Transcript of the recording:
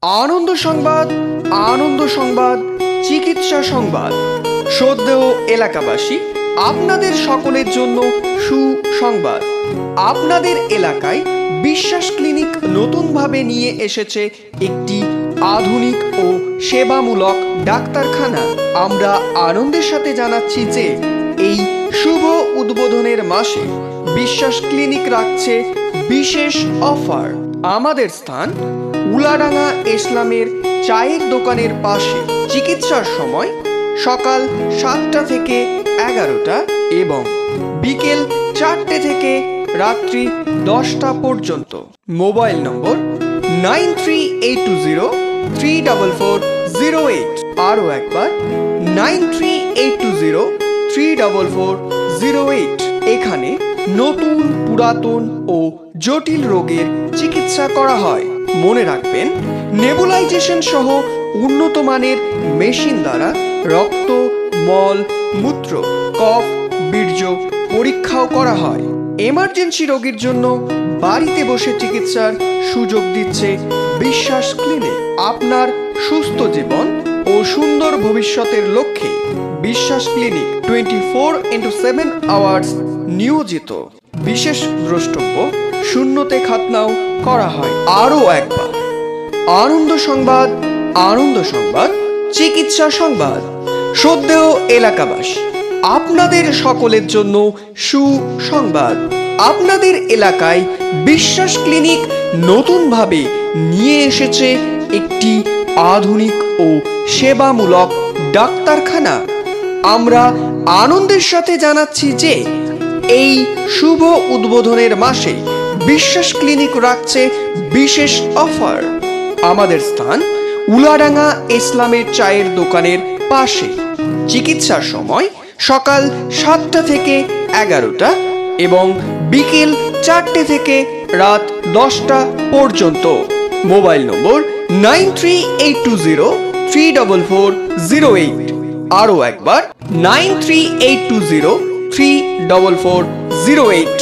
আনন্দ সংবাদ, আনন্দ সংবাদ, চিকিৎসা সংবাদ। শ্রদ্ধেয় এলাকাবাসী, আপনাদের সকলের জন্য সুসংবাদ। আপনাদের এলাকায় বিশ্বাস ক্লিনিক নতুনভাবে নিয়ে এসেছে একটি আধুনিক ও সেবামূলক ডাক্তারখানা। আমরা আনন্দের সাথে জানাচ্ছি যে এই শুভ উদ্বোধনের মাসে বিশ্বাস ক্লিনিক রাখছে বিশেষ অফার। আমাদের স্থান উলাডাঙ্গা ইসলামের চায়ের দোকানের পাশে। চিকিৎসার সময় সকাল 7টা থেকে 11টা এবং বিকেল 4টে থেকে রাত্রি 10টা পর্যন্ত। মোবাইল নম্বর 9382034408। আরও একবার 9382034408। এখানে নতুন, পুরাতন ও জটিল রোগের চিকিৎসা করা হয়। মনে রাখবেন, নেবুলাইজেশন সহ উন্নত মানের মেশিন দ্বারা রক্ত, মল, মূত্র, কফ, বীর্য পরীক্ষাও করা হয়। এমার্জেন্সি রোগীর জন্য বাড়িতে বসে চিকিৎসার সুযোগ দিচ্ছে বিশ্বাস ক্লিনিক। আপনার সুস্থ জীবন ও সুন্দর ভবিষ্যতের লক্ষ্যে বিশ্বাস ক্লিনিক 24x7 আওয়ার্স নিয়োজিত। বিশেষ দ্রষ্টব্য, শূন্যতে খাতনাও করা হয়। আরও একবার আনন্দ সংবাদ, আনন্দ সংবাদ, চিকিৎসা সংবাদ। শ্রদ্ধেয় এলাকাবাসী, আপনাদের সকলের জন্য সুসংবাদ। আপনাদের এলাকায় বিশ্বাস ক্লিনিক নতুনভাবে নিয়ে এসেছে একটি আধুনিক ও সেবামূলক ডাক্তারখানা। আমরা আনন্দের সাথে জানাচ্ছি যে এই শুভ উদ্বোধনের মাসে বিশ্বাস ক্লিনিক রাখছে বিশেষ অফার। আমাদের স্থান উলাডাঙ্গা ইসলামের চায়ের দোকানের পাশে। চিকিৎসার সময় সকাল 7টা থেকে 11টা এবং বিকেল 4টে থেকে রাত 10টা পর্যন্ত। মোবাইল নম্বর 9382034408। আরও একবার 9382034408।